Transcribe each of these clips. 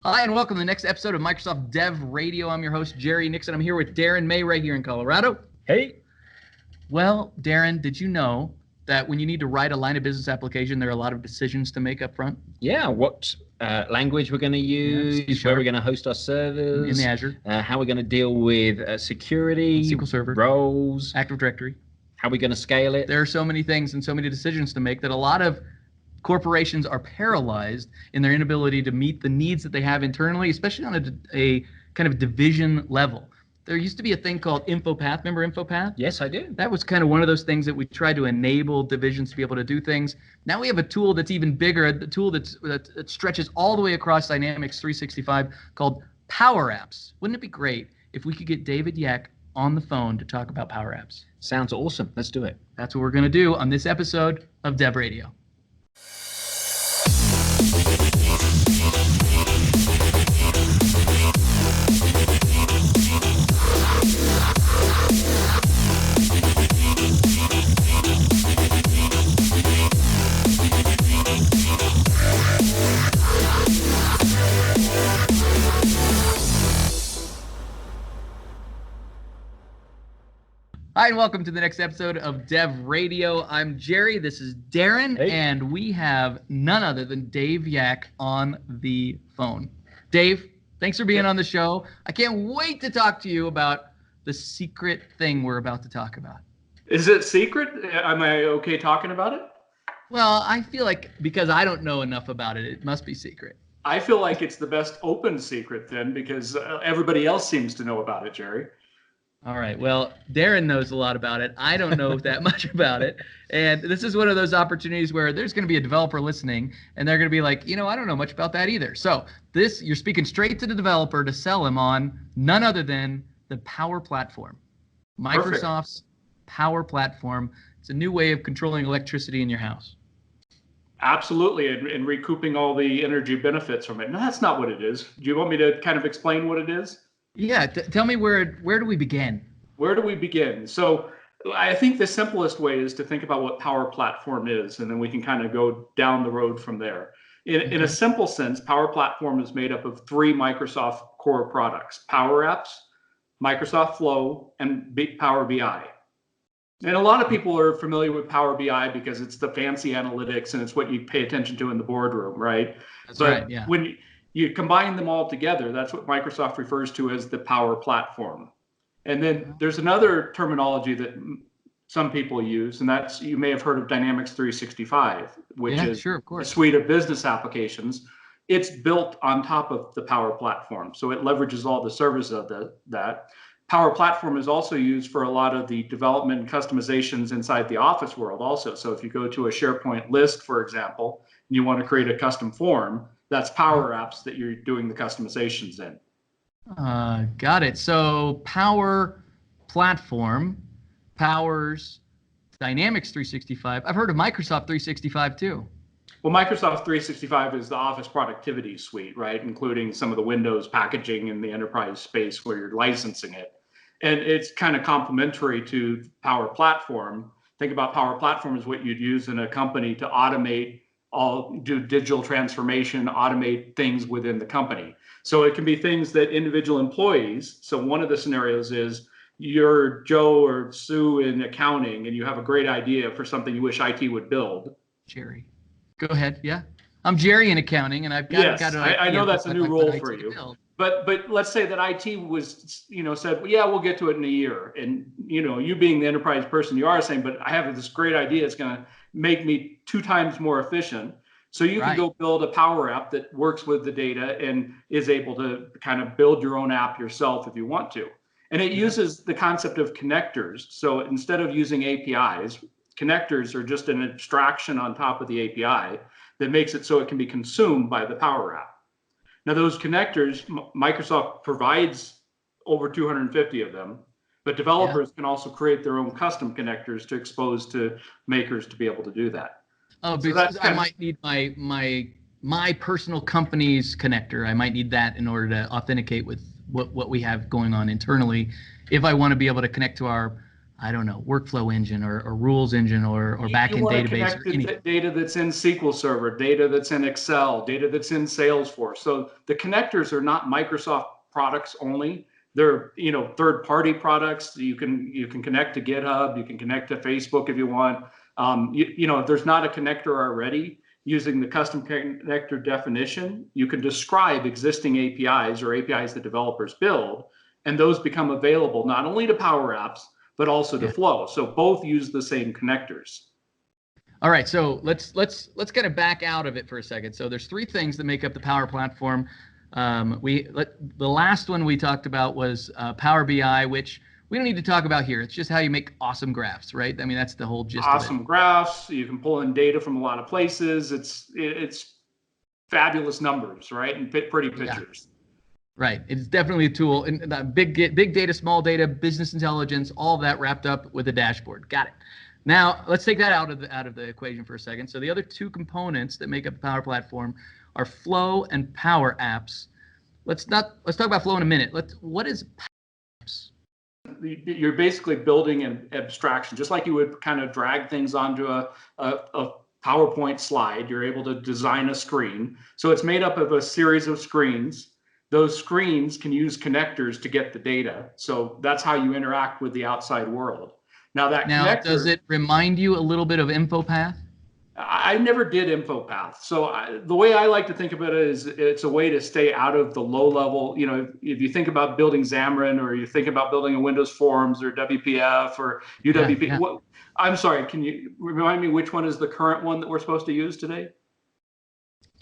Hi, and welcome to the next episode of Microsoft DevRadio. I'm your host, Jerry Nixon. I'm here with Darren May right here in Colorado. Hey. Well, Darren, did you know that when you need to write a line of business application, there are a lot of decisions to make up front? Yeah, what language we're going to use, where we're going to host our servers, in the Azure, how we're going to deal with security, SQL Server, roles, Active Directory, how we're going to scale it. There are so many things and so many decisions to make that a lot of corporations are paralyzed in their inability to meet the needs that they have internally, especially on a kind of division level. There used to be a thing called InfoPath. Remember InfoPath? Yes, I do. That was kind of one of those things that we tried to enable divisions to be able to do things. Now we have a tool that's even bigger, a tool that stretches all the way across Dynamics 365 called Power Apps. Wouldn't it be great if we could get David Yack on the phone to talk about Power Apps? Sounds awesome. Let's do it. That's what we're going to do on this episode of DevRadio. Hi, and welcome to the next episode of DevRadio. I'm Jerry, this is Darren, hey. And we have none other than Dave Yack on the phone. Dave, thanks for being on the show. I can't wait to talk to you about the secret thing we're about to talk about. Is it secret? Am I okay talking about it? Well, I feel like because I don't know enough about it, it must be secret. I feel like it's the best open secret then because everybody else seems to know about it, Jerry. All right. Well, Darren knows a lot about it. I don't know that much about it. And this is one of those opportunities where there's going to be a developer listening and they're going to be like, I don't know much about that either. So you're speaking straight to the developer to sell him on none other than the Power Platform. Microsoft's Power Platform. It's a new way of controlling electricity in your house. Absolutely. And recouping all the energy benefits from it. No, that's not what it is. Do you want me to kind of explain what it is? Yeah, tell me where do we begin? Where do we begin? So I think the simplest way is to think about what Power Platform is, and then we can kind of go down the road from there. In a simple sense, Power Platform is made up of three Microsoft core products: Power Apps, Microsoft Flow, and Power BI. And a lot of people are familiar with Power BI because it's the fancy analytics and it's what you pay attention to in the boardroom, right? That's right, yeah. When you combine them all together, that's what Microsoft refers to as the Power Platform. And then there's another terminology that some people use, and that's, you may have heard of Dynamics 365, which is a suite of business applications. It's built on top of the Power Platform, so it leverages all the services of that. Power Platform is also used for a lot of the development and customizations inside the Office world also. So if you go to a SharePoint list, for example, and you want to create a custom form, that's Power Apps that you're doing the customizations in. Got it. So Power Platform powers Dynamics 365. I've heard of Microsoft 365 too. Well, Microsoft 365 is the Office productivity suite, right? Including some of the Windows packaging in the enterprise space where you're licensing it. And it's kind of complementary to Power Platform. Think about Power Platform as what you'd use in a company to automate do digital transformation, automate things within the company. So it can be things that individual employees. So one of the scenarios is you're Joe or Sue in accounting and you have a great idea for something you wish IT would build. Jerry, go ahead. Yeah, I'm Jerry in accounting, and I've got an idea. I know that's a new role for you. But let's say that IT was, said, well, yeah, we'll get to it in a year. And, you being the enterprise person you are saying, but I have this great idea. It's going to make me 2 times more efficient. So you can go build a Power App that works with the data and is able to kind of build your own app yourself if you want to. And it uses the concept of connectors. So instead of using APIs, connectors are just an abstraction on top of the API that makes it so it can be consumed by the Power App. Now, those connectors, Microsoft provides over 250 of them, but developers can also create their own custom connectors to expose to makers to be able to do that. Oh, so because I might need my personal company's connector. I might need that in order to authenticate with what we have going on internally. If I want to be able to connect to our I don't know, workflow engine or rules engine or backend database or anything. Data that's in SQL Server, data that's in Excel, data that's in Salesforce. So the connectors are not Microsoft products only. They're third-party products. You can connect to GitHub. You can connect to Facebook if you want. If there's not a connector already, using the custom connector definition, you can describe existing APIs or APIs that developers build, and those become available not only to Power Apps, but also to Flow. So both use the same connectors. All right, so let's kind of back out of it for a second. So there's three things that make up the Power Platform. The last one we talked about was Power BI, which we don't need to talk about here. It's just how you make awesome graphs, right? I mean, that's the whole gist of it. Awesome graphs. You can pull in data from a lot of places. It's fabulous numbers, right? And pretty pictures. Yeah. Right. It's definitely a tool. And big data, small data, business intelligence, all of that wrapped up with a dashboard. Got it. Now, let's take that out of the equation for a second. So the other two components that make up the Power Platform are Flow and Power Apps. Let's talk about Flow in a minute. What is Power Apps? You're basically building an abstraction, just like you would kind of drag things onto a PowerPoint slide. You're able to design a screen. So it's made up of a series of screens. Those screens can use connectors to get the data. So that's how you interact with the outside world. Now connector, does it remind you a little bit of InfoPath? I never did InfoPath. So the way I like to think about it is it's a way to stay out of the low level. If you think about building Xamarin, or you think about building a Windows Forms or WPF or UWP. Yeah. I'm sorry, can you remind me which one is the current one that we're supposed to use today?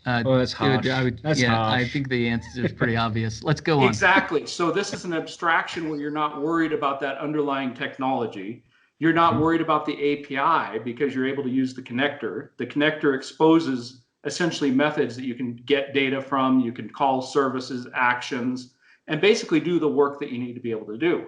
That's harsh. Harsh. I think the answer is pretty obvious. Let's go on. Exactly. So this is an abstraction where you're not worried about that underlying technology. You're not worried about the API because you're able to use the connector. The connector exposes essentially methods that you can get data from. You can call services, actions, and basically do the work that you need to be able to do.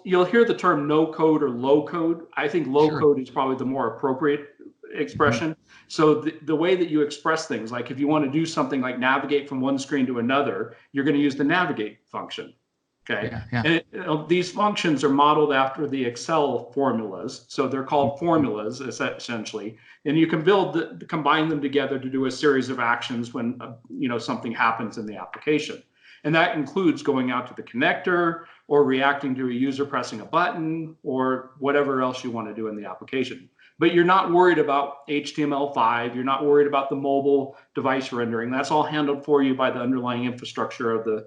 You'll hear the term no code or low code. I think low code is probably the more appropriate expression. So the way that you express things, like if you want to do something like navigate from one screen to another, you're going to use the navigate function. Okay. Yeah. And these functions are modeled after the Excel formulas. So they're called formulas essentially. And you can combine them together to do a series of actions when something happens in the application. And that includes going out to the connector or reacting to a user pressing a button or whatever else you want to do in the application. But you're not worried about HTML5. You're not worried about the mobile device rendering. That's all handled for you by the underlying infrastructure of the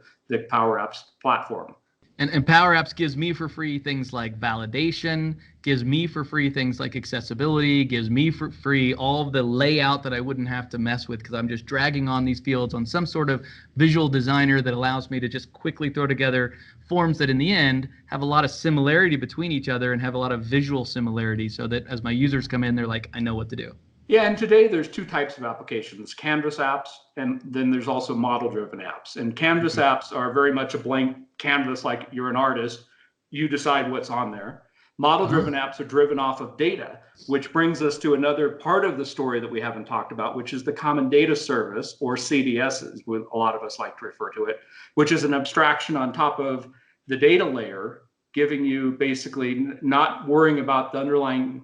Power Apps platform. And Power Apps gives me for free things like validation, gives me for free things like accessibility, gives me for free all of the layout that I wouldn't have to mess with because I'm just dragging on these fields on some sort of visual designer that allows me to just quickly throw together forms that in the end have a lot of similarity between each other and have a lot of visual similarity so that as my users come in, they're like, I know what to do. Yeah, and today there's two types of applications, Canvas apps, and then there's also model-driven apps. And Canvas apps are very much a blank canvas, like you're an artist, you decide what's on there. Model-driven apps are driven off of data, which brings us to another part of the story that we haven't talked about, which is the Common Data Service, or CDSs, a lot of us like to refer to it, which is an abstraction on top of the data layer, giving you basically not worrying about the underlying,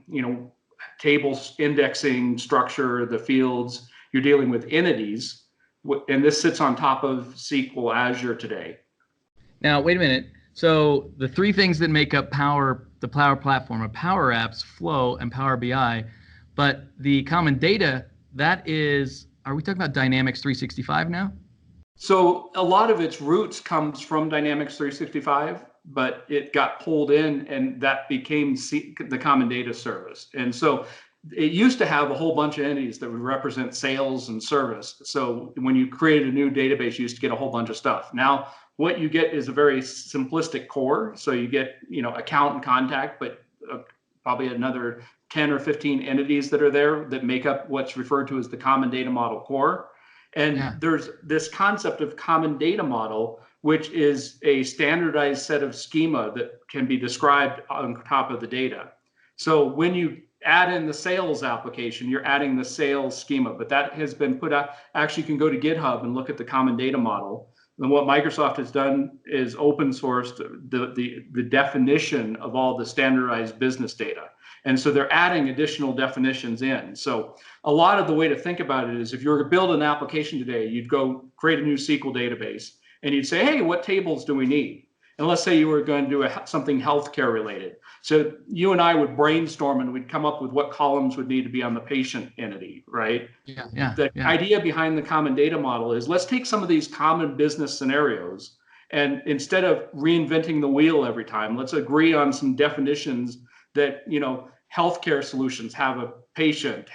tables, indexing structure, the fields. You're dealing with entities, and this sits on top of SQL Azure today. Now, wait a minute. So the three things that make up the Power Platform are Power Apps, Flow, and Power BI. But the common data, are we talking about Dynamics 365 now? So a lot of its roots comes from Dynamics 365. But it got pulled in and that became the Common Data Service. And so it used to have a whole bunch of entities that would represent sales and service. So when you created a new database, you used to get a whole bunch of stuff. Now, what you get is a very simplistic core. So you get, account and contact, but probably another 10 or 15 entities that are there that make up what's referred to as the Common Data Model core. And there's this concept of Common Data Model, which is a standardized set of schema that can be described on top of the data. So when you add in the sales application, you're adding the sales schema, but that has been put out. Actually, you can go to GitHub and look at the Common Data Model. And what Microsoft has done is open sourced the definition of all the standardized business data. And so they're adding additional definitions in. So a lot of the way to think about it is if you were to build an application today, you'd go create a new SQL database and you'd say, hey, what tables do we need? And let's say you were going to do something healthcare related. So you and I would brainstorm and we'd come up with what columns would need to be on the patient entity, right? The idea behind the common data model is let's take some of these common business scenarios and instead of reinventing the wheel every time, let's agree on some definitions that, you know, healthcare solutions have a patient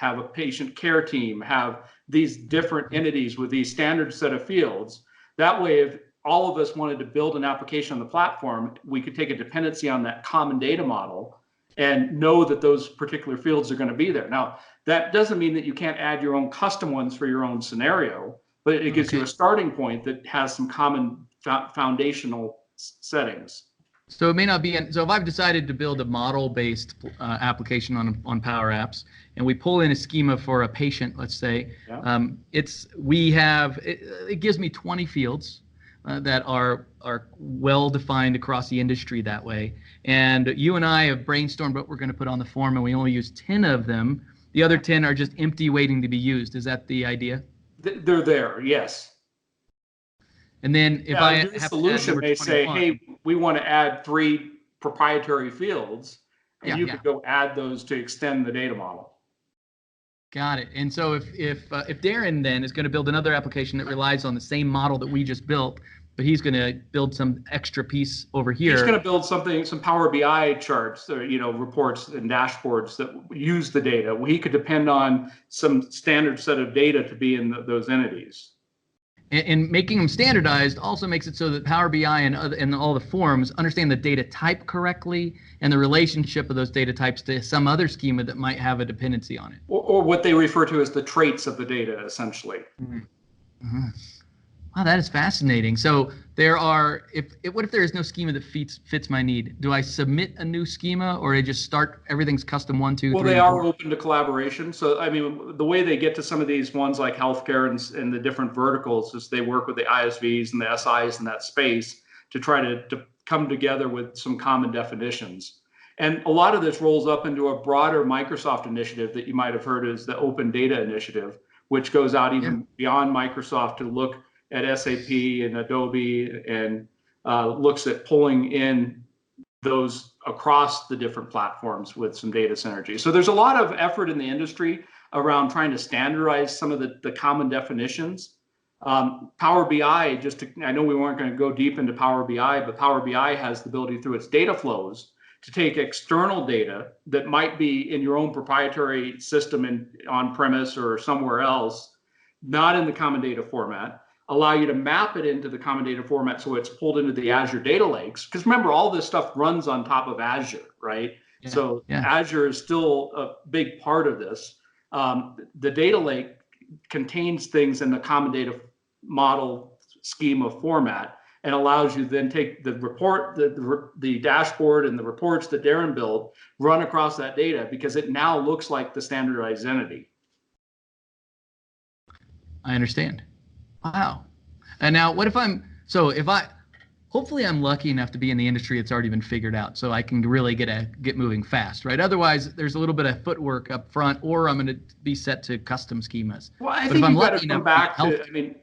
care team, have these different entities with these standard set of fields. That way, if all of us wanted to build an application on the platform, we could take a dependency on that common data model and know that those particular fields are going to be there. Now, that doesn't mean that you can't add your own custom ones for your own scenario, but it gives you a starting point that has some common foundational settings. So it may not be, so if I've decided to build a model-based application on Power Apps, and we pull in a schema for a patient, let's say, it gives me 20 fields that are well defined across the industry that way. And you and I have brainstormed what we're going to put on the form, and we only use 10 of them. The other 10 are just empty, waiting to be used. Is that the idea? They're there, yes. And then if I have the solution may say, hey, we want to add 3 proprietary fields, and you could go add those to extend the data model. Got it. And so if Darren then is going to build another application that relies on the same model that we just built, but he's going to build some extra piece over here. He's going to build some Power BI charts, or, you know, reports and dashboards that use the data. He could depend on some standard set of data to be in those entities. And making them standardized also makes it so that Power BI and all the forms understand the data type correctly and the relationship of those data types to some other schema that might have a dependency on it. Or what they refer to as the traits of the data, essentially. Mm-hmm. Wow, that is fascinating. So there are, what if there is no schema that fits my need? Do I submit a new schema, or I just start, everything's custom 1, 2, 3? Well, they are open to collaboration. So, I mean, the way they get to some of these ones like healthcare and the different verticals is they work with the ISVs and the SIs in that space to try to come together with some common definitions. And a lot of this rolls up into a broader Microsoft initiative that you might have heard is the Open Data Initiative, which goes out even beyond Microsoft to look at SAP and Adobe and looks at pulling in those across the different platforms with some data synergy. So there's a lot of effort in the industry around trying to standardize some of the common definitions. Power BI, I know we weren't going to go deep into Power BI, but Power BI has the ability through its data flows to take external data that might be in your own proprietary system on-premise or somewhere else, not in the common data format, allow you to map it into the common data format so it's pulled into the Azure data lakes. Because remember, all this stuff runs on top of Azure, right? Azure is still a big part of this. The data lake contains things in the common data model schema format and allows you then take the report, the dashboard and the reports that Darren built, run across that data because it now looks like the standardized entity. I understand. Wow. And now what if hopefully I'm lucky enough to be in the industry it's already been figured out so I can really get moving fast, right? Otherwise, there's a little bit of footwork up front, or I'm going to be set to custom schemas. Well, I think you've got to come back to,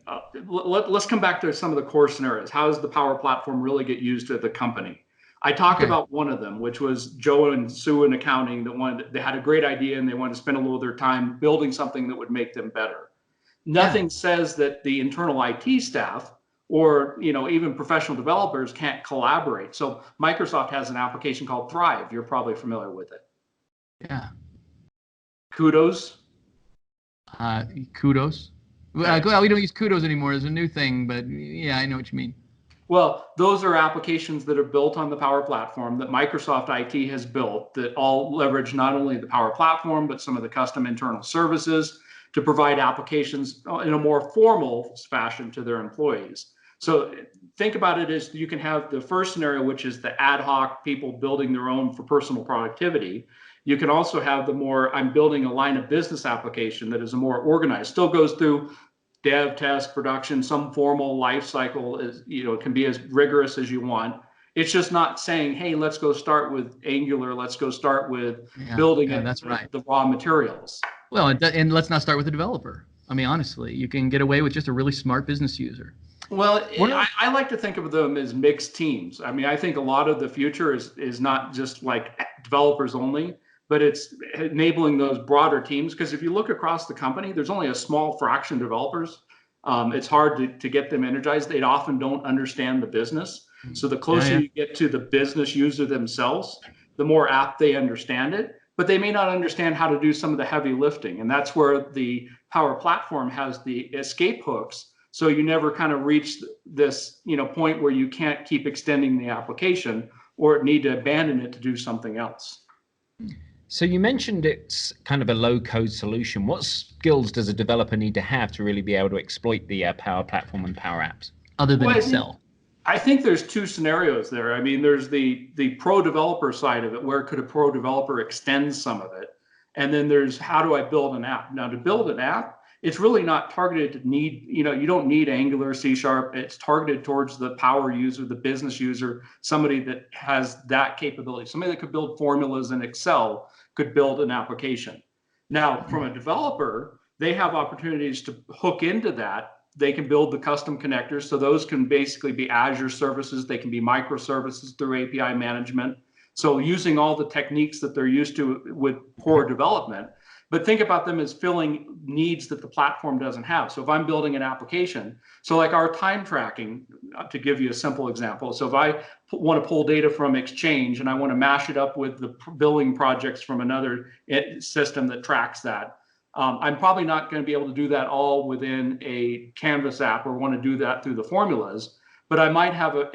let's come back to some of the core scenarios. How does the Power Platform really get used at the company? I talked about one of them, which was Joe and Sue in accounting they had a great idea and they wanted to spend a little of their time building something that would make them better. Nothing says that the internal IT staff or even professional developers can't collaborate. So Microsoft has an application called Thrive. You're probably familiar with it. Yeah. Kudos. Kudos. Well, we don't use Kudos anymore. It's a new thing, but yeah, I know what you mean. Well, those are applications that are built on the Power Platform that Microsoft IT has built that all leverage not only the Power Platform, but some of the custom internal services to provide applications in a more formal fashion to their employees. So think about it as you can have the first scenario, which is the ad hoc people building their own for personal productivity. You can also have the more, I'm building a line of business application that is a more organized, still goes through dev, test, production, some formal life cycle is, it can be as rigorous as you want. It's just not saying, hey, let's go start with Angular. Let's go start with building that's right. the raw materials. Well, and let's not start with a developer. I mean, honestly, you can get away with just a really smart business user. Well, I like to think of them as mixed teams. I mean, I think a lot of the future is not just like developers only, but it's enabling those broader teams. Because if you look across the company, there's only a small fraction of developers. It's hard to get them energized. They often don't understand the business. So the closer you get to the business user themselves, the more apt they understand it. But they may not understand how to do some of the heavy lifting. And that's where the Power Platform has the escape hooks. So you never kind of reach this, point where you can't keep extending the application or need to abandon it to do something else. So you mentioned it's kind of a low-code solution. What skills does a developer need to have to really be able to exploit the Power Platform and Power Apps? Other than Excel? I think there's two scenarios there. I mean, there's the pro developer side of it, where could a pro developer extend some of it? And then there's how do I build an app? Now, to build an app, it's really not targeted to need, you don't need Angular, C#. It's targeted towards the power user, the business user, somebody that has that capability. Somebody that could build formulas in Excel could build an application. Now, from a developer, they have opportunities to hook into that. They can build the custom connectors. So those can basically be Azure services. They can be microservices through API management. So using all the techniques that they're used to with core development, but think about them as filling needs that the platform doesn't have. So if I'm building an application, so like our time tracking, to give you a simple example. So if I want to pull data from Exchange and I want to mash it up with the billing projects from another system that tracks that, I'm probably not going to be able to do that all within a Canvas app or want to do that through the formulas. But I might have a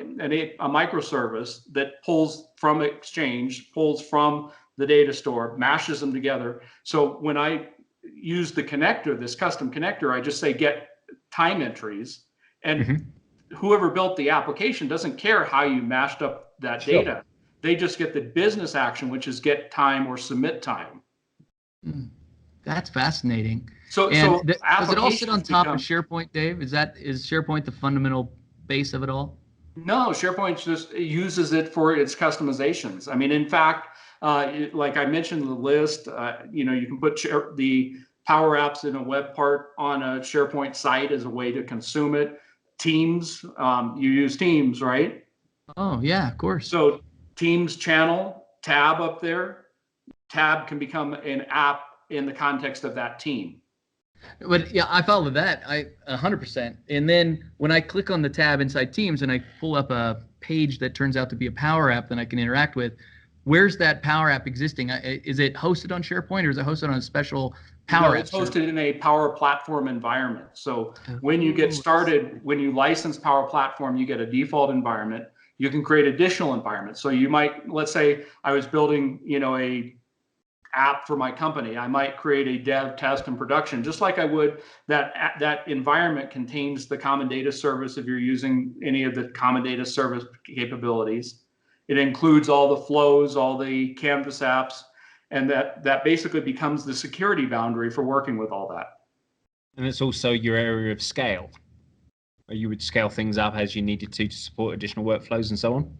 microservice that pulls from Exchange, pulls from the data store, mashes them together. So when I use the connector, this custom connector, I just say get time entries, and whoever built the application doesn't care how you mashed up that data. They just get the business action, which is get time or submit time. That's fascinating. So does it all sit on top of SharePoint, Dave? Is SharePoint the fundamental base of it all? No, SharePoint just uses it for its customizations. I mean, in fact, like I mentioned in the list, you can put the Power Apps in a web part on a SharePoint site as a way to consume it. Teams, you use Teams, right? Oh, yeah, of course. So Teams channel, tab up there. Tab can become an app in the context of that team. But yeah, I follow that. 100%. And then when I click on the tab inside Teams and I pull up a page that turns out to be a Power App that I can interact with, where's that Power App existing? Is it hosted on SharePoint or is it hosted on a special Power App? It's hosted in a Power Platform environment. So when you get started, when you license Power Platform, you get a default environment. You can create additional environments. So you might, let's say I was building, a app for my company. I might create a dev, test, and production, just like I would. That environment contains the common data service if you're using any of the common data service capabilities. It includes all the flows, all the Canvas apps, and that basically becomes the security boundary for working with all that. And it's also your area of scale, where you would scale things up as you needed to support additional workflows and so on.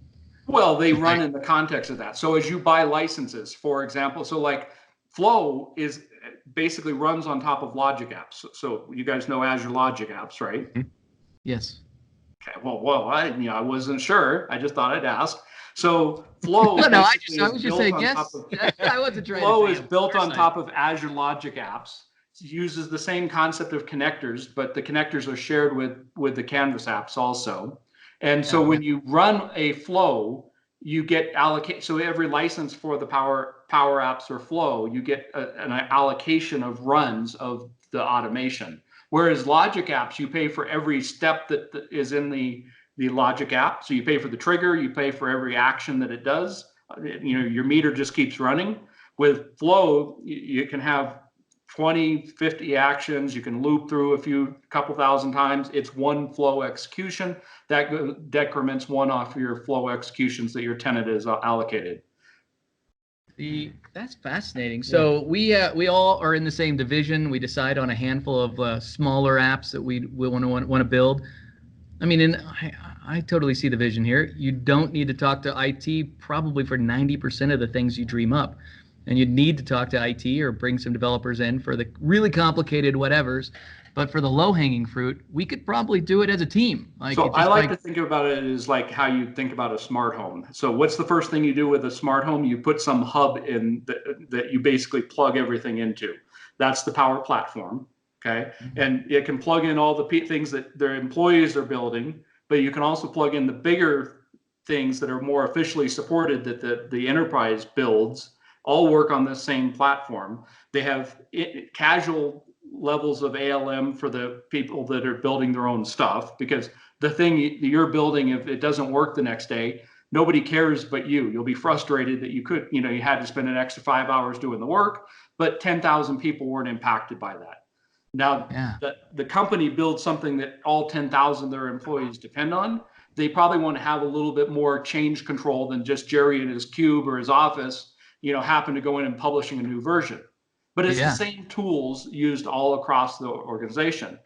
Well, they run in the context of that. So as you buy licenses, for example, so like Flow is basically runs on top of Logic Apps. So you guys know Azure Logic Apps, right? Yes. Okay. Well, I wasn't sure. I just thought I'd ask. So Flow. I was just saying yes. I wasn't trying. Flow is built on top of Azure Logic Apps. It uses the same concept of connectors, but the connectors are shared with the Canvas apps also. And so when you run a flow, you get allocate. So every license for the Power Apps or Flow, you get an allocation of runs of the automation. Whereas Logic Apps, you pay for every step that is in the Logic app. So you pay for the trigger, you pay for every action that it does. Your meter just keeps running. With Flow, you can have 20, 50 actions. You can loop through a couple thousand times. It's one flow execution that decrements one off your flow executions that your tenant is allocated. That's fascinating. So we all are in the same division. We decide on a handful of smaller apps that we want to build. I mean, and I totally see the vision here. You don't need to talk to IT probably for 90% of the things you dream up. And you'd need to talk to IT or bring some developers in for the really complicated whatevers. But for the low-hanging fruit, we could probably do it as a team. So I like to think about it as like how you think about a smart home. So what's the first thing you do with a smart home? You put some hub in that you basically plug everything into. That's the Power Platform. Okay, and it can plug in all the things that their employees are building, but you can also plug in the bigger things that are more officially supported that the enterprise builds, all work on the same platform. They have casual levels of ALM for the people that are building their own stuff, because the thing you're building, if it doesn't work the next day, nobody cares but you. You'll be frustrated that you had to spend an extra 5 hours doing the work, but 10,000 people weren't impacted by that. Now, the company builds something that all 10,000 of their employees depend on. They probably want to have a little bit more change control than just Jerry in his cube or his office, happen to go in and publishing a new version. But it's the same tools used all across the organization.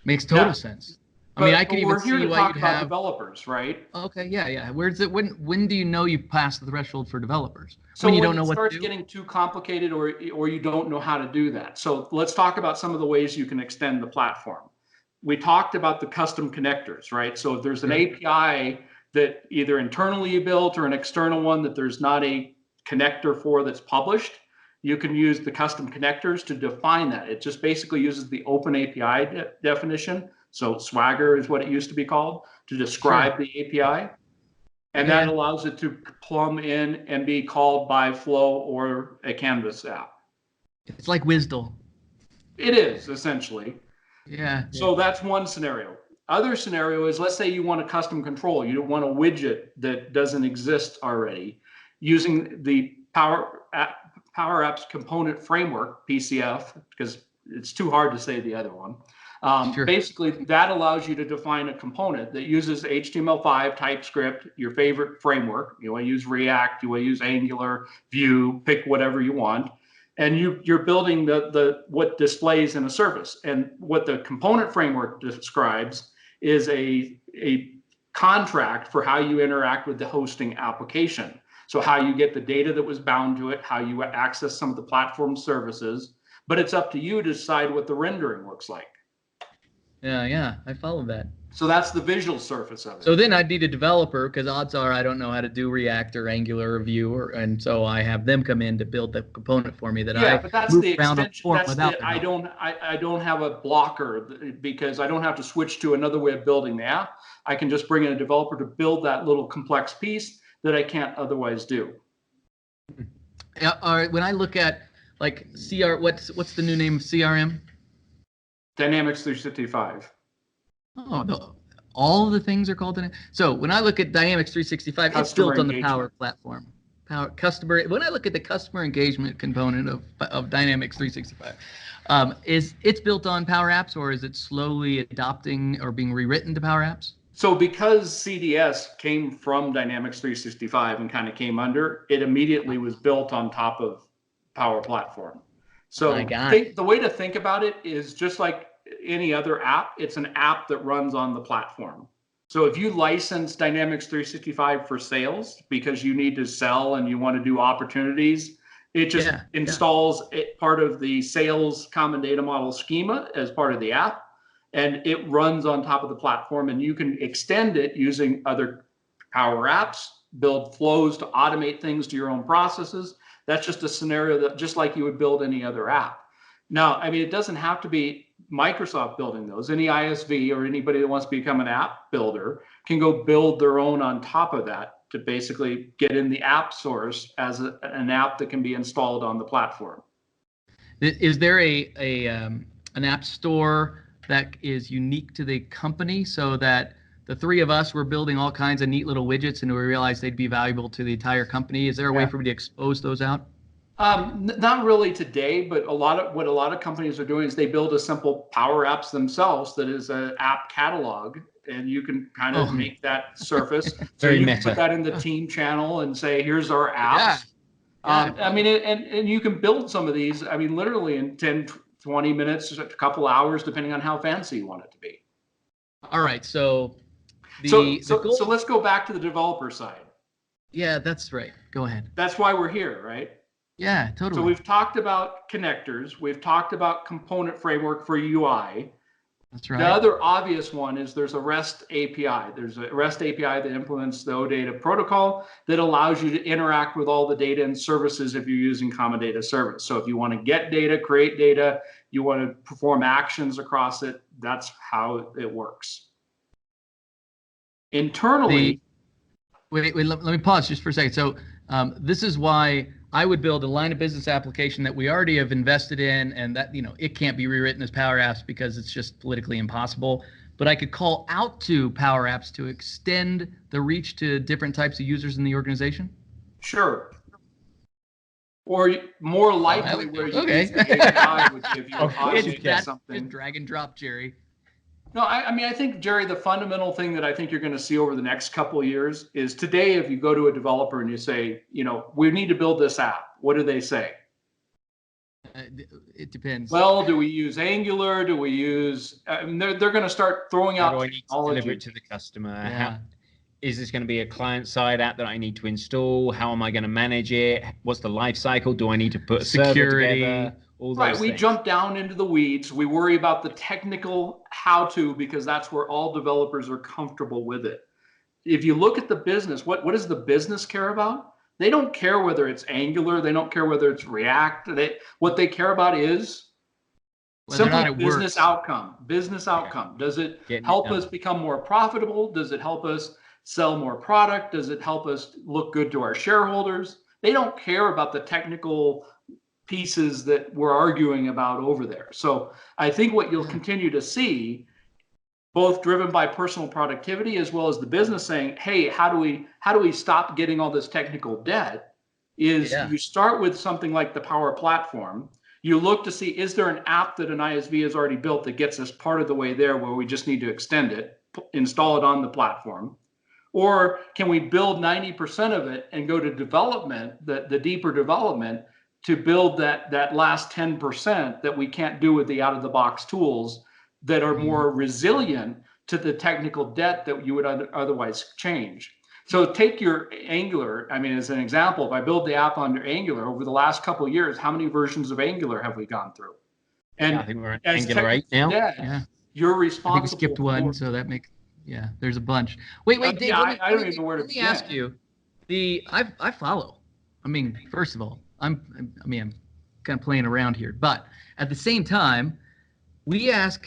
Makes total sense. I mean, I can even see why you'd have. We're here to talk about developers, right? Okay, yeah. Where's it? When do you know you've passed the threshold for developers? So when you don't know what to do? It starts getting too complicated, or you don't know how to do that. So let's talk about some of the ways you can extend the platform. We talked about the custom connectors, right? So if there's an API that either internally you built or an external one that there's not a connector for that's published, you can use the custom connectors to define that. It just basically uses the open API definition. So Swagger is what it used to be called, to describe the API. And that allows it to plumb in and be called by Flow or a Canvas app. It's like WSDL. It is, essentially. Yeah. So that's one scenario. Other scenario is, let's say you want a custom control. You don't want a widget that doesn't exist already. Using the Power Apps Component Framework, PCF, because it's too hard to say the other one. Basically, that allows you to define a component that uses HTML5, TypeScript, your favorite framework. You want to use React, you want to use Angular, Vue, pick whatever you want. And you're building what displays in a service. And what the component framework describes is a contract for how you interact with the hosting application. So how you get the data that was bound to it, how you access some of the platform services, but it's up to you to decide what the rendering looks like. Yeah, I follow that. So that's the visual surface of it. So then I'd need a developer, because odds are I don't know how to do React or Angular or Vue, and so I have them come in to build the component for me that but that's the extension. I don't have a blocker, because I don't have to switch to another way of building the app. I can just bring in a developer to build that little complex piece that I can't otherwise do. When I look at like what's the new name of CRM? Dynamics 365. Oh, no. All the things are called Dynamics. So when I look at Dynamics 365, it's built on the Power Platform. When I look at the customer engagement component of Dynamics 365, it's built on Power Apps, or is it slowly adopting or being rewritten to Power Apps? So because CDS came from Dynamics 365 and kind of came under, it immediately was built on top of Power Platform. So the way to think about it is just like any other app, it's an app that runs on the platform. So if you license Dynamics 365 for sales because you need to sell and you want to do opportunities, it just installs it part of the sales common data model schema as part of the app, and it runs on top of the platform, and you can extend it using other Power Apps, build flows to automate things to your own processes. That's just a scenario that just like you would build any other app. Now, I mean, it doesn't have to be Microsoft building those. Any ISV or anybody that wants to become an app builder can go build their own on top of that to basically get in the app source as an app that can be installed on the platform. Is there an app store that is unique to the company, so that the three of us were building all kinds of neat little widgets and we realized they'd be valuable to the entire company? Is there a way for me to expose those out? Not really today, but what a lot of companies are doing is they build a simple Power Apps themselves that is an app catalog, and you can kind of make that surface. So Very you meta. can put that in the team channel and say, here's our apps. I mean, and you can build some of these, I mean, literally in 10, 20 minutes, a couple hours, depending on how fancy you want it to be. All right. So so let's go back to the developer side. Yeah, that's right. Go ahead. That's why we're here, right? Yeah, totally. So we've talked about connectors. We've talked about component framework for UI. That's right. The other obvious one is there's a REST API. There's a REST API that implements the OData protocol that allows you to interact with all the data and services if you're using Common Data Service. So if you want to get data, create data, you want to perform actions across it, that's how it works. Internally. Wait, let me pause just for a second. So this is why I would build a line of business application that we already have invested in, and that, it can't be rewritten as Power Apps because it's just politically impossible. But I could call out to Power Apps to extend the reach to different types of users in the organization? Sure. Or more likely where you use the API would give you something. Drag and drop, Jerry. No, I mean, I think, Jerry, the fundamental thing that I think you're going to see over the next couple of years is today, if you go to a developer and you say, we need to build this app, what do they say? It depends. Well, do we use Angular? Do we use, they're going to start throwing out technology. How do I need to deliver it to the customer? Yeah. Is this going to be a client-side app that I need to install? How am I going to manage it? What's the life cycle? Do I need to put security together? Right, we jump down into the weeds. We worry about the technical how-to because that's where all developers are comfortable with it. If you look at the business, what does the business care about? They don't care whether it's Angular. They don't care whether it's React. What they care about is simple business outcome. Business outcome. Does it help us become more profitable? Does it help us sell more product? Does it help us look good to our shareholders? They don't care about the technical pieces that we're arguing about over there. So I think what you'll continue to see, both driven by personal productivity as well as the business saying, hey, how do we stop getting all this technical debt, is you start with something like the Power Platform. You look to see, is there an app that an ISV has already built that gets us part of the way there where we just need to extend it, install it on the platform? Or can we build 90% of it and go to development, the deeper development, to build that last 10% that we can't do with the out-of-the-box tools that are more resilient to the technical debt that you would otherwise change. So take your Angular, I mean, as an example, if I build the app under Angular, over the last couple of years, how many versions of Angular have we gone through? And I think we're at Angular 8 now. You're responsible. I think we skipped one, so that makes, there's a bunch. Wait, Dave, I don't even know where to begin. Let me ask you, I follow. I mean, first of all, I'm kind of playing around here, but at the same time, we ask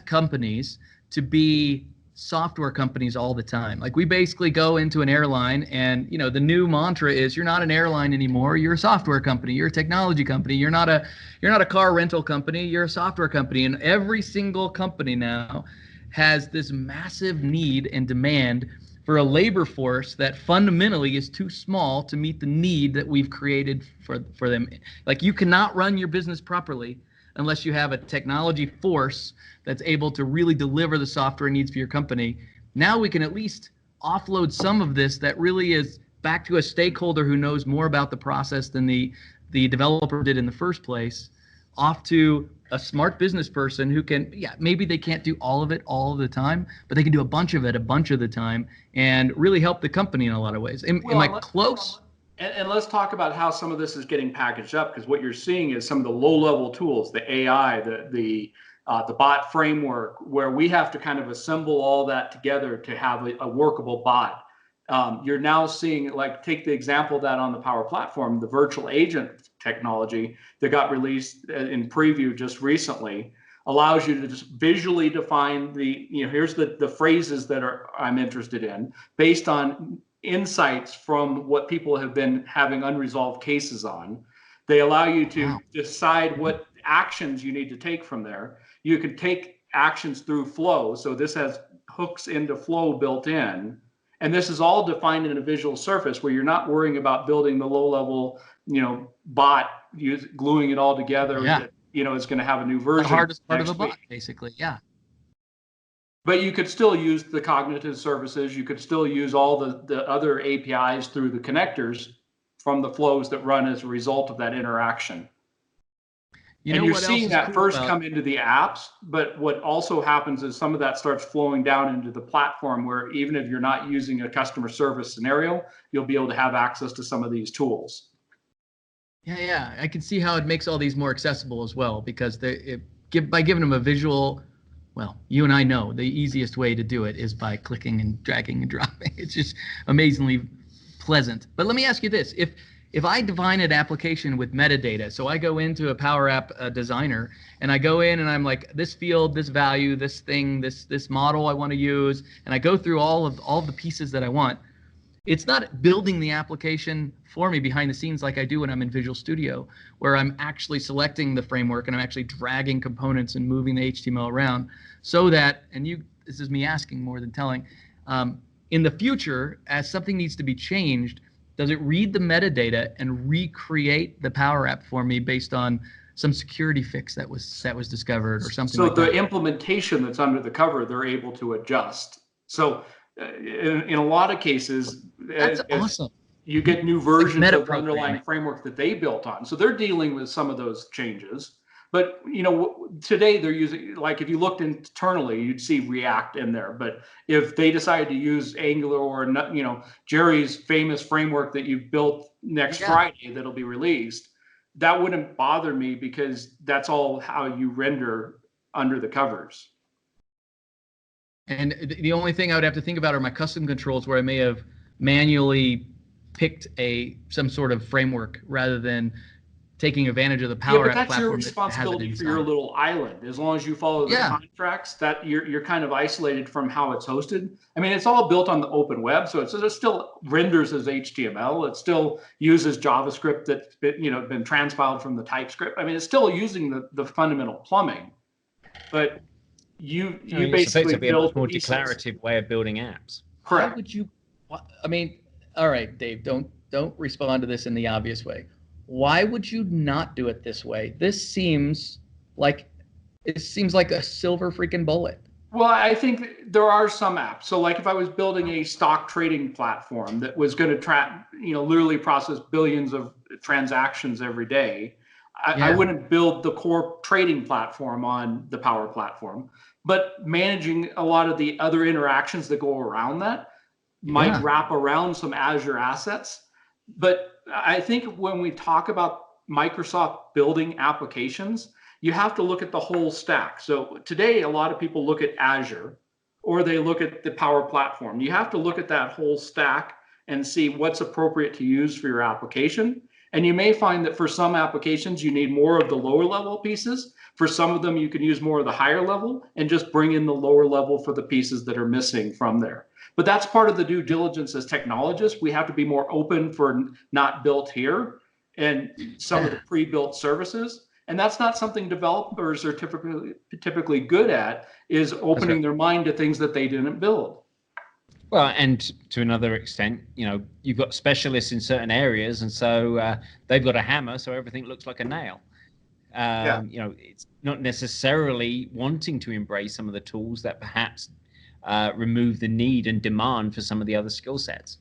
companies to be software companies all the time. Like we basically go into an airline and, the new mantra is you're not an airline anymore. You're a software company. You're a technology company. You're not a car rental company. You're a software company. And every single company now has this massive need and demand for a labor force that fundamentally is too small to meet the need that we've created for them. Like you cannot run your business properly unless you have a technology force that's able to really deliver the software needs for your company. Now we can at least offload some of this that really is back to a stakeholder who knows more about the process than the developer did in the first place, off to a smart business person who can, maybe they can't do all of it all of the time, but they can do a bunch of it a bunch of the time and really help the company in a lot of ways. Am I close? And let's talk about how some of this is getting packaged up, because what you're seeing is some of the low-level tools, the AI, the bot framework, where we have to kind of assemble all that together to have a workable bot. You're now seeing, like, take the example of that on the Power Platform, the virtual agent technology that got released in preview just recently allows you to just visually define here's the phrases that I'm interested in based on insights from what people have been having unresolved cases on. They allow you to decide what actions you need to take from there. You can take actions through Flow. So this has hooks into Flow built in. And this is all defined in a visual surface where you're not worrying about building the low-level, bot gluing it all together. Yeah. That, is going to have a new version. The hardest part of next the bot, week. basically. Yeah. But you could still use the cognitive services. You could still use all the other APIs through the connectors from the flows that run as a result of that interaction. And you're seeing that first come into the apps, but what also happens is some of that starts flowing down into the platform, where even if you're not using a customer service scenario, you'll be able to have access to some of these tools. Yeah. I can see how it makes all these more accessible as well, because by giving them a visual. Well, you and I know the easiest way to do it is by clicking and dragging and dropping. It's just amazingly pleasant. But let me ask you this. If I define an application with metadata, so I go into a Power App designer and I go in and I'm like, this field, this value, this thing, this model I want to use, and I go through all of the pieces that I want, it's not building the application for me behind the scenes like I do when I'm in Visual Studio, where I'm actually selecting the framework and I'm actually dragging components and moving the HTML around, so that, this is me asking more than telling, in the future, as something needs to be changed, does it read the metadata and recreate the Power App for me based on some security fix that was discovered or something like that? So the implementation that's under the cover, they're able to adjust. So in a lot of cases, that's awesome. You get new versions of the underlying framework that they built on. So they're dealing with some of those changes. But today they're using, like if you looked internally, you'd see React in there. But if they decided to use Angular or Jerry's famous framework that you built next Friday that'll be released, that wouldn't bother me, because that's all how you render under the covers. And the only thing I would have to think about are my custom controls, where I may have manually picked some sort of framework rather than taking advantage of the Power App platform. That's your responsibility for your little island. As long as you follow the contracts, that you're kind of isolated from how it's hosted. I mean, it's all built on the open web, so it still renders as HTML. It still uses JavaScript that's been transpiled from the TypeScript. I mean, it's still using the fundamental plumbing, but you basically build a more declarative way of building apps. Correct. How would you? I mean, all right, Dave. Don't respond to this in the obvious way. Why would you not do it this way? This seems like a silver freaking bullet. Well, I think there are some apps. So like if I was building a stock trading platform that was going to literally process billions of transactions every day, I wouldn't build the core trading platform on the Power Platform. But managing a lot of the other interactions that go around that might wrap around some Azure assets. But I think when we talk about Microsoft building applications, you have to look at the whole stack. So today, a lot of people look at Azure or they look at the Power Platform. You have to look at that whole stack and see what's appropriate to use for your application. And you may find that for some applications, you need more of the lower level pieces. For some of them, you can use more of the higher level and just bring in the lower level for the pieces that are missing from there. But that's part of the due diligence as technologists. We have to be more open for not built here and some of the pre-built services. And that's not something developers are typically good at, is opening their mind to things that they didn't build. Well, and to another extent, you've got specialists in certain areas, and so they've got a hammer, so everything looks like a nail. It's not necessarily wanting to embrace some of the tools that perhaps remove the need and demand for some of the other skill sets.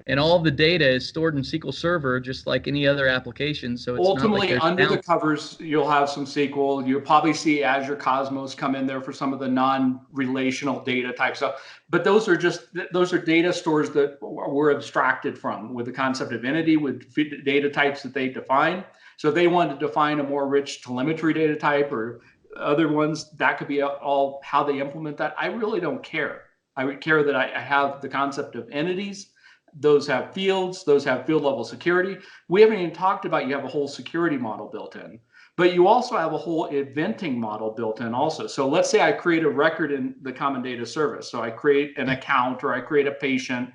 And all of the data is stored in SQL Server, just like any other application. So it's ultimately not like under the covers, you'll have some SQL. You'll probably see Azure Cosmos come in there for some of the non-relational data type stuff. But those are data stores that we're abstracted from with the concept of entity, with data types that they define. So if they want to define a more rich telemetry data type or other ones, that could be all how they implement that. I really don't care. I would care that I have the concept of entities. Those have fields, those have field level security. We haven't even talked about you have a whole security model built in, but you also have a whole eventing model built in also. So let's say I create a record in the common data service. So I create an account or I create a patient.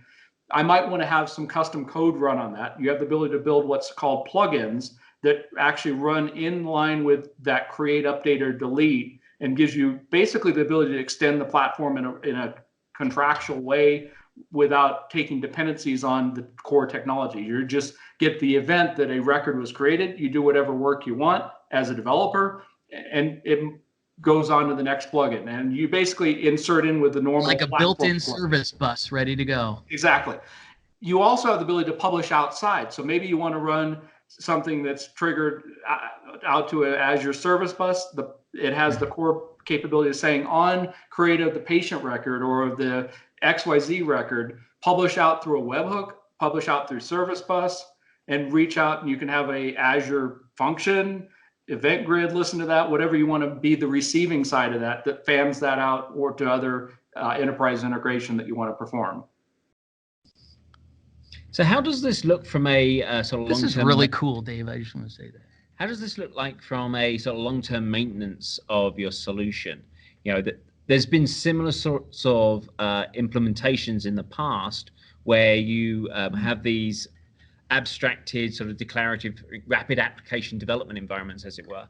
I might want to have some custom code run on that. You have the ability to build what's called plugins that actually run in line with that create, update, or delete, and gives you basically the ability to extend the platform in a contractual way, without taking dependencies on the core technology. You just get the event that a record was created. You do whatever work you want as a developer, and it goes on to the next plugin. And you basically insert in with the normal, like a built-in service bus ready to go. Exactly. You also have the ability to publish outside. So maybe you want to run something that's triggered out to an Azure service bus. It has the core capability of saying on create of the patient record or the XYZ record, publish out through a webhook, publish out through service bus, and reach out, and you can have a Azure function, event grid, listen to that, whatever you want to be the receiving side of that fans that out or to other enterprise integration that you want to perform. So how does this look from a sort of long-term? This is really cool, Dave. I just want to say that. How does this look like from a sort of long-term maintenance of your solution? You know, there's been similar sorts of implementations in the past where you have these abstracted sort of declarative rapid application development environments, as it were,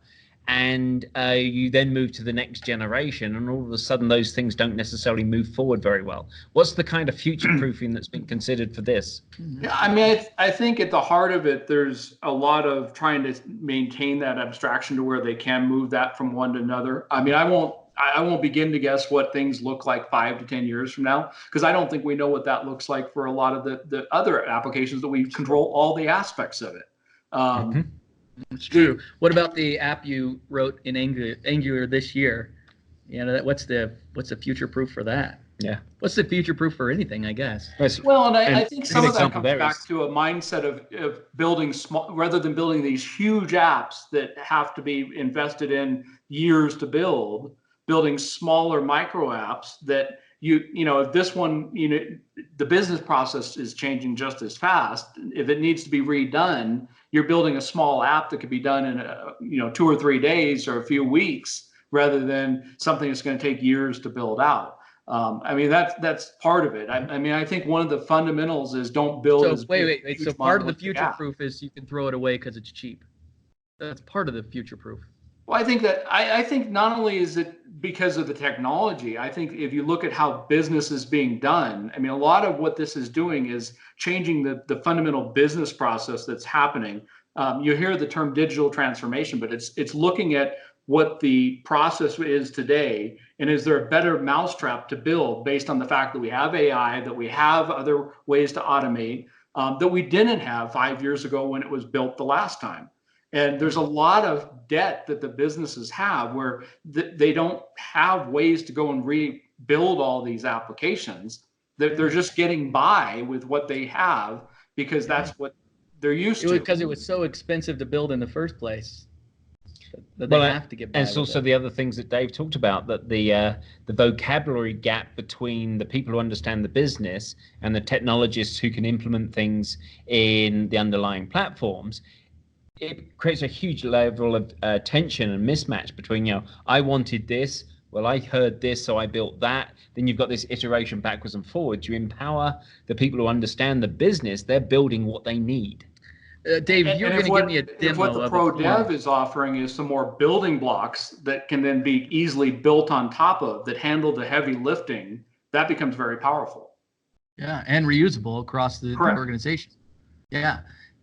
and you then move to the next generation, and all of a sudden those things don't necessarily move forward very well. What's the kind of future proofing that's been considered for this? Yeah, I mean, I think at the heart of it, there's a lot of trying to maintain that abstraction to where they can move that from one to another. I mean, I won't begin to guess what things look like 5 to 10 years from now, because I don't think we know what that looks like for a lot of the other applications that we control all the aspects of it. It's true. What about the app you wrote in Angular this year? You know, what's the future proof for that? Yeah. What's the future proof for anything, I guess? Well, and I think some of that comes back to a mindset of building small, rather than building these huge apps that have to be invested in years to build, building smaller micro apps that you know, if this one, you know, the business process is changing just as fast. If it needs to be redone, you're building a small app that could be done in 2 or 3 days or a few weeks, rather than something that's going to take years to build out. I mean, that's part of it. I mean, I think one of the fundamentals is don't build. So wait. So part of the future proof is you can throw it away because it's cheap. That's part of the future proof. Well, I think that I think not only is it because of the technology, I think if you look at how business is being done, I mean, a lot of what this is doing is changing the fundamental business process that's happening. You hear the term digital transformation, but it's looking at what the process is today, and is there a better mousetrap to build based on the fact that we have AI, that we have other ways to automate, that we didn't have 5 years ago when it was built the last time. And there's a lot of debt that the businesses have where they don't have ways to go and rebuild all these applications. They're just getting by with what they have because that's what they're used to. Because it was so expensive to build in the first place. That they have to get by. And it's also the other things that Dave talked about, that the vocabulary gap between the people who understand the business and the technologists who can implement things in the underlying platforms. It creates a huge level of tension and mismatch between, you know, I wanted this, well, I heard this, so I built that. Then you've got this iteration backwards and forwards. You empower the people who understand the business. They're building what they need. Dave, you're going to give me a demo. If what the Pro Dev is offering is some more building blocks that can then be easily built on top of, that handle the heavy lifting, that becomes very powerful. Yeah, and reusable across the organization. Yeah.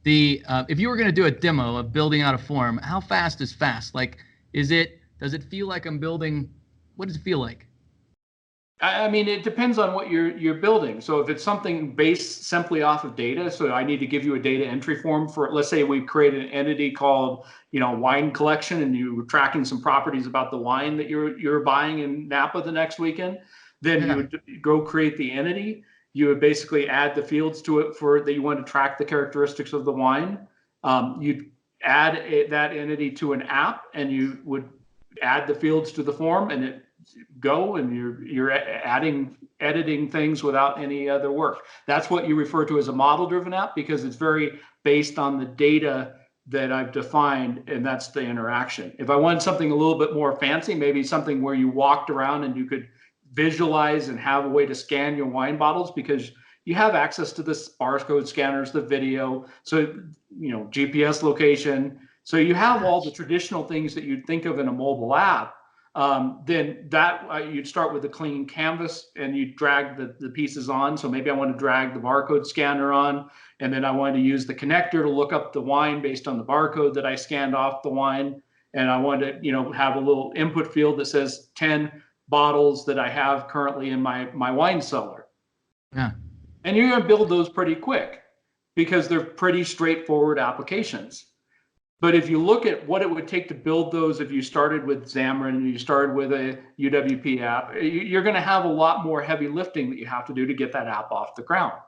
If you were going to do a demo of building out a form, how fast is fast? Like, does it feel like I'm building? What does it feel like? I mean, it depends on what you're building. So if it's something based simply off of data, so I need to give you a data entry form for, let's say we create an entity called, wine collection, and you're tracking some properties about the wine that you're buying in Napa the next weekend, then you would go create the entity. You would basically add the fields to it that you want to track the characteristics of the wine. You'd add that entity to an app, and you would add the fields to the form, and it go, and you're editing things without any other work. That's what you refer to as a model-driven app, because it's very based on the data that I've defined, and that's the interaction. If I wanted something a little bit more fancy, maybe something where you walked around and you could visualize and have a way to scan your wine bottles, because you have access to the barcode scanners, the video, so GPS location. So you have all the traditional things that you'd think of in a mobile app, then that you'd start with a clean canvas and you drag the pieces on. So maybe I want to drag the barcode scanner on, and then I want to use the connector to look up the wine based on the barcode that I scanned off the wine. And I want to, have a little input field that says 10 bottles that I have currently in my wine cellar. Yeah. And you're going to build those pretty quick because they're pretty straightforward applications. But if you look at what it would take to build those, if you started with Xamarin and you started with a UWP app, you're going to have a lot more heavy lifting that you have to do to get that app off the ground.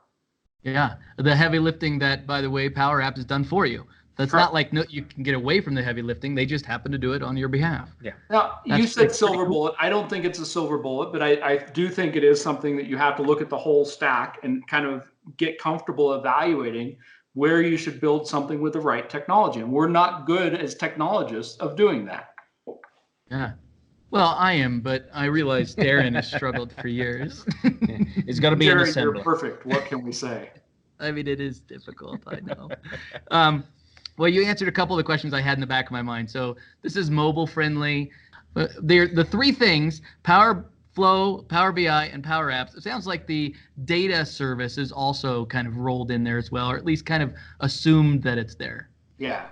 Yeah, the heavy lifting that, by the way, Power Apps has done for you. That's not like you can get away from the heavy lifting. They just happen to do it on your behalf. Yeah. Now, you said silver bullet. I don't think it's a silver bullet, but I do think it is something that you have to look at the whole stack and kind of get comfortable evaluating where you should build something with the right technology. And we're not good as technologists of doing that. Yeah. Well, I am, but I realize Darren has struggled for years. It's got to be an assembler. You're perfect. What can we say? I mean, it is difficult. I know. Well, you answered a couple of the questions I had in the back of my mind. So this is mobile friendly. The three things: Power Flow, Power BI, and Power Apps. It sounds like the data service is also kind of rolled in there as well, or at least kind of assumed that it's there. Yeah,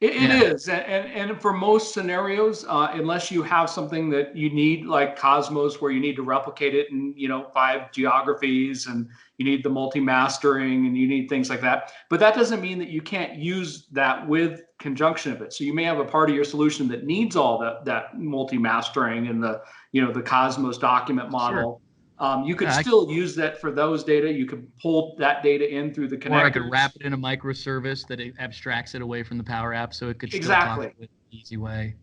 it is. And for most scenarios, unless you have something that you need, like Cosmos, where you need to replicate it in 5 geographies, and you need the multi-mastering, and you need things like that. But that doesn't mean that you can't use that with conjunction of it. So you may have a part of your solution that needs all that multi-mastering and the the Cosmos document model. Sure. You could still use that for those data. You could pull that data in through the connectors. Or I could wrap it in a microservice that it abstracts it away from the Power App, so it could still talk to it in an easy way.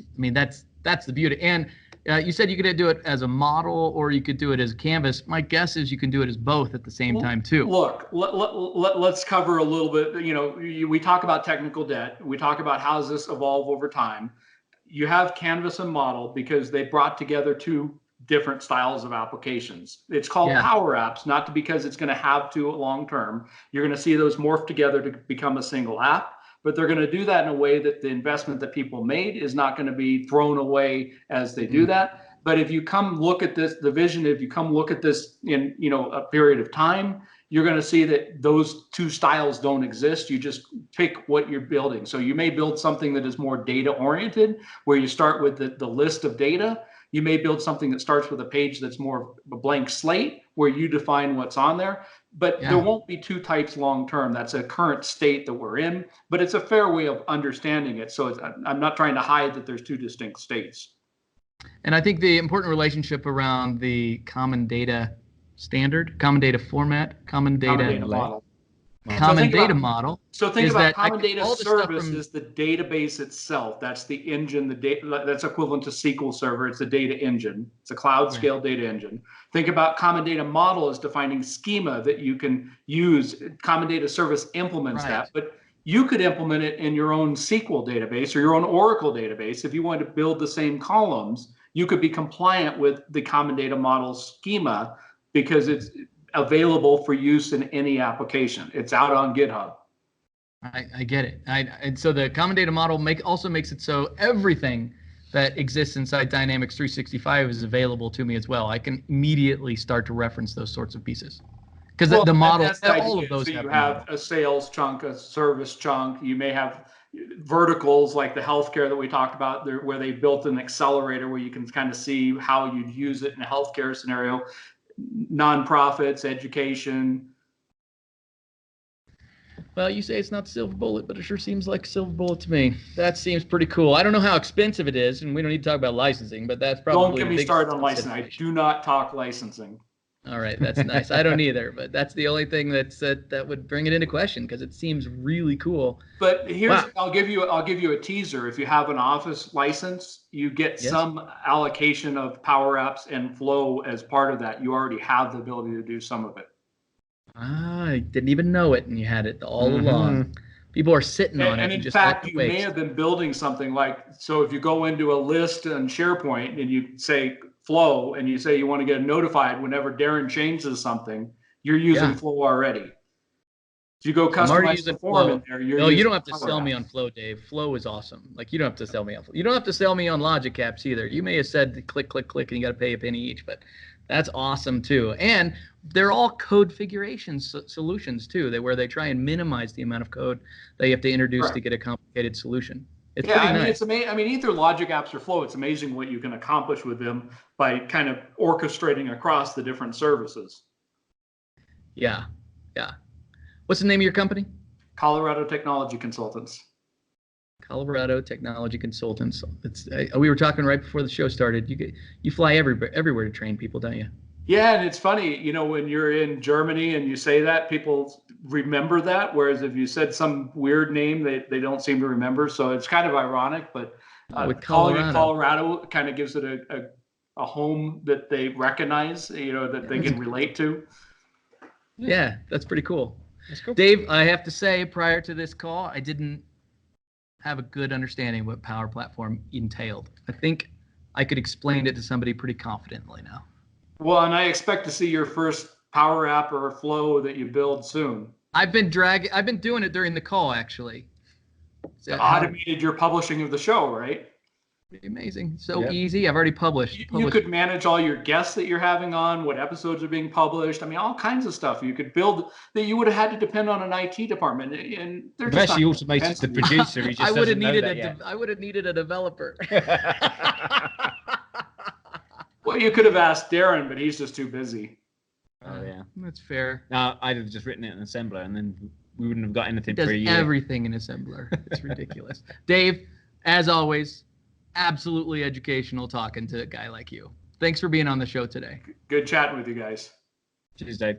I mean, that's the beauty. And you said you could do it as a model, or you could do it as a canvas. My guess is you can do it as both at the same time too. Look, let's cover a little bit. We talk about technical debt. We talk about how does this evolve over time. You have canvas and model because they brought together 2 different styles of applications. It's called Power Apps, not because it's going to have to long term. You're going to see those morph together to become a single app, but they're going to do that in a way that the investment that people made is not going to be thrown away as they do that. But if you come look at this, the vision, if you come look at this in a period of time, you're going to see that those 2 styles don't exist. You just pick what you're building. So you may build something that is more data oriented, where you start with the list of data. You may build something that starts with a page that's more of a blank slate, where you define what's on there. But there won't be 2 types long term. That's a current state that we're in, but it's a fair way of understanding it. So I'm not trying to hide that there's 2 distinct states. And I think the important relationship around the common data standard, common data format, common data model. Common data model. So think about common data service is the database itself. That's the engine, that's equivalent to SQL Server. It's a data engine. It's a cloud scale data engine. Think about common data model as defining schema that you can use. Common data service implements that, but you could implement it in your own SQL database or your own Oracle database. If you wanted to build the same columns, you could be compliant with the common data model schema because it's available for use in any application. It's out on GitHub. I get it. And so the common data model also makes it so everything that exists inside Dynamics 365 is available to me as well. I can immediately start to reference those sorts of pieces. Because the model, all of those. So you have a sales chunk, a service chunk. You may have verticals like the healthcare that we talked about, where they built an accelerator where you can kind of see how you'd use it in a healthcare scenario. Nonprofits, education. Well, you say it's not silver bullet, but it sure seems like silver bullet to me. That seems pretty cool. I don't know how expensive it is, and we don't need to talk about licensing, but that's probably. Don't get me started on licensing. I do not talk licensing. All right, that's nice. I don't either, but that's the only thing that would bring it into question because it seems really cool. But here's I'll give you a teaser. If you have an Office license, you get some allocation of Power Apps and Flow as part of that. You already have the ability to do some of it. I didn't even know it, and you had it all along. People are sitting on it. And in fact, you may have been building something like, so if you go into a list on SharePoint and you say Flow and you say you want to get notified whenever Darren changes something, you're using Flow already. If you go customize the form in there, no, you don't have to sell me on Flow, Dave. Flow is awesome. Like, you don't have to sell me on Flow. You don't have to sell me on Logic Apps either. You may have said click, click, click, and you got to pay a penny each, but that's awesome too. And they're all code figuration solutions too, where they try and minimize the amount of code that you have to introduce to get a complicated solution. It's pretty nice. It's amazing. I mean, either Logic Apps or Flow, it's amazing what you can accomplish with them by kind of orchestrating across the different services. Yeah. What's the name of your company? Colorado Technology Consultants. Colorado Technology Consultants. We were talking right before the show started. You fly everywhere to train people, don't you? Yeah, and it's funny, when you're in Germany and you say that, people remember that, whereas if you said some weird name, they don't seem to remember. So it's kind of ironic, but calling it Colorado kind of gives it a home that they recognize, that they can relate to. Yeah, that's pretty cool. That's cool. Dave, I have to say, prior to this call, I didn't have a good understanding of what Power Platform entailed. I think I could explain it to somebody pretty confidently now. Well, and I expect to see your first Power App or Flow that you build soon. I've been doing it during the call, actually. Automated your publishing of the show, right? Pretty amazing. So easy. I've already published. You could manage all your guests that you're having on, what episodes are being published. I mean, all kinds of stuff you could build that you would have had to depend on an IT department. And they're just actually automated the producer. He just I would have needed a developer. Well, you could have asked Darren, but he's just too busy. Oh yeah, that's fair. No, I'd have just written it in assembler, and then we wouldn't have got anything for a year. Everything in assembler. It's ridiculous. Dave, as always, absolutely educational talking to a guy like you. Thanks for being on the show today. Good chatting with you guys. Cheers, Dave.